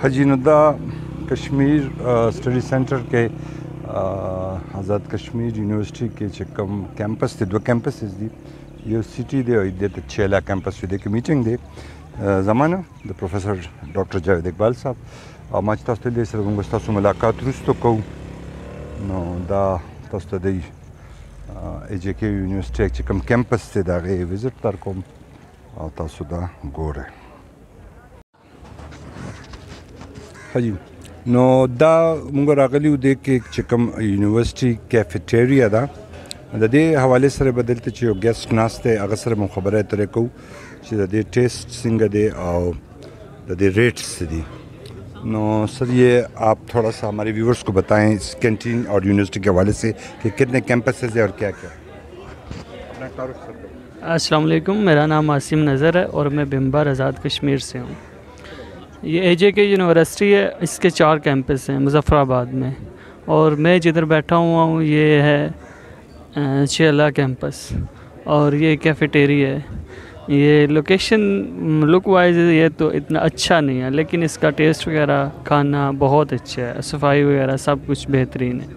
हाजी नुदा Kashmir study centre के Azad Kashmir university के चकम campus थे दो कैंपस दी ये सिटी दे और इधर छेला कैंपस दे की मीटिंग दे ज़माना the professor doctor Javed Iqbal साहब और माच तस्ते दे सर गुंगस्ता सु मुलाकात रुस्तो को नो दा तस्ते दे एजेके यूनिवर्सिटी चकम कैंपस थे दागे विजिट तर को तासुदा गोरे हाजी नो दा मुंगो रागली उदे के चकम यूनिवर्सिटी कैफेटेरिया दा दे हवाले सर बदलते चो गेस्ट नास्ते अगसर मुखबरे तरे को दे टेस्ट सिंग दे और दे रेट्स दी नो सर ये आप थोड़ा सा हमारे व्यूवर्स को बताएं इस कैंटीन और यूनिवर्सिटी के हवाले से कि कितने कैंपसेस है और क्या क्या। अस्सलाम वालेकुम, मेरा नाम आसिम नज़र है और मैं बिम्बर आज़ाद कश्मीर से हूँ। ये एजेके यूनिवर्सिटी है, इसके 4 कैंपस हैं मुज़फ़्फ़राबाद में और मैं जिधर बैठा हुआ हूँ ये है छेला कैंपस और ये कैफेटेरिया है। ये लोकेशन लुक वाइज ये तो इतना अच्छा नहीं है लेकिन इसका टेस्ट वगैरह खाना बहुत अच्छा है, सफाई वगैरह सब कुछ बेहतरीन है।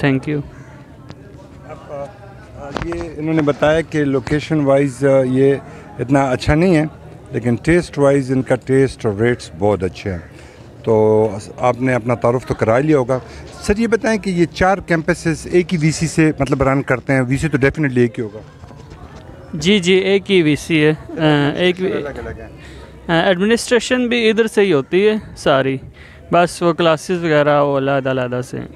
Thank you. ये इन्होंने बताया कि लोकेशन वाइज ये इतना अच्छा नहीं है लेकिन टेस्ट वाइज इनका टेस्ट और रेट्स बहुत अच्छे हैं। तो आपने अपना तारुफ तो करा लिया होगा। सर ये बताएं कि ये 4 कैंपसेस एक ही वीसी से मतलब रन करते हैं? वीसी तो डेफिनेटली एक ही होगा। जी जी, एक ही वीसी है। एक एडमिनिस्ट्रेशन भी इधर से ही होती है सारी, बस वो क्लासेस वगैरह वो अलग-अलग से हैं।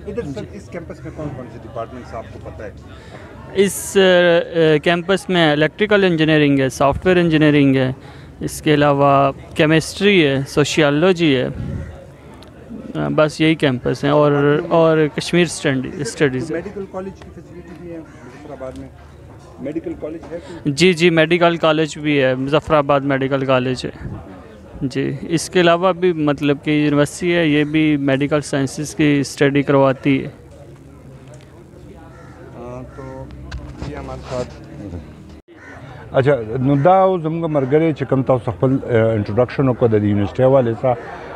इधर सर इस कैंपस में कौन-कौन से डिपार्टमेंट्स आपको पता है? इस कैंपस में इलेक्ट्रिकल इंजीनियरिंग है, सॉफ्टवेयर इंजीनियरिंग है, इसके अलावा केमिस्ट्री है, सोशियोलॉजी है, बस यही कैंपस हैं और कश्मीर स्टडीज़। मेडिकल कॉलेज की फैसिलिटी भी है मुज़फ़्फ़राबाद में? मेडिकल कॉलेज है? जी जी, मेडिकल कॉलेज भी है, मुज़फ़्फ़राबाद मेडिकल कॉलेज है जी। इसके अलावा भी मतलब कि यूनिवर्सिटी है, ये भी मेडिकल साइंसेस की स्टडी करवाती है। तो ये हमारे साथ अच्छा नुदा जमगा मरगरे चकम ता सफल इंट्रोडक्शन को द यूनिवर्सिटी वाले सा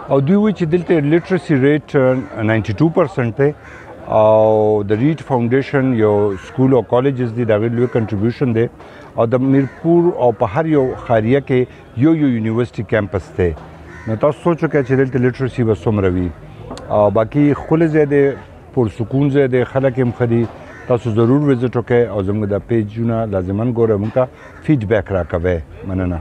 और दुई दिलते लिटरेसी रेट 92% थे और the read foundation yo school और कॉलेजेस दी दागे कंट्रीब्यूशन दे और द मीरपुर और पहाड़ यो खारिया के यो यूनिवर्सिटी कैंपस थे। मैं तो सोचो क्या दिलते लिटरेसी बस रवि और बाकी खुले ज़्यादा पुरसकून ज़्यादा खलक खरी तासु ज़रूर विजिट होके और जमगा द पेज जुना लाजमन गोरे मुका फीडबैक रहा कवे मनना।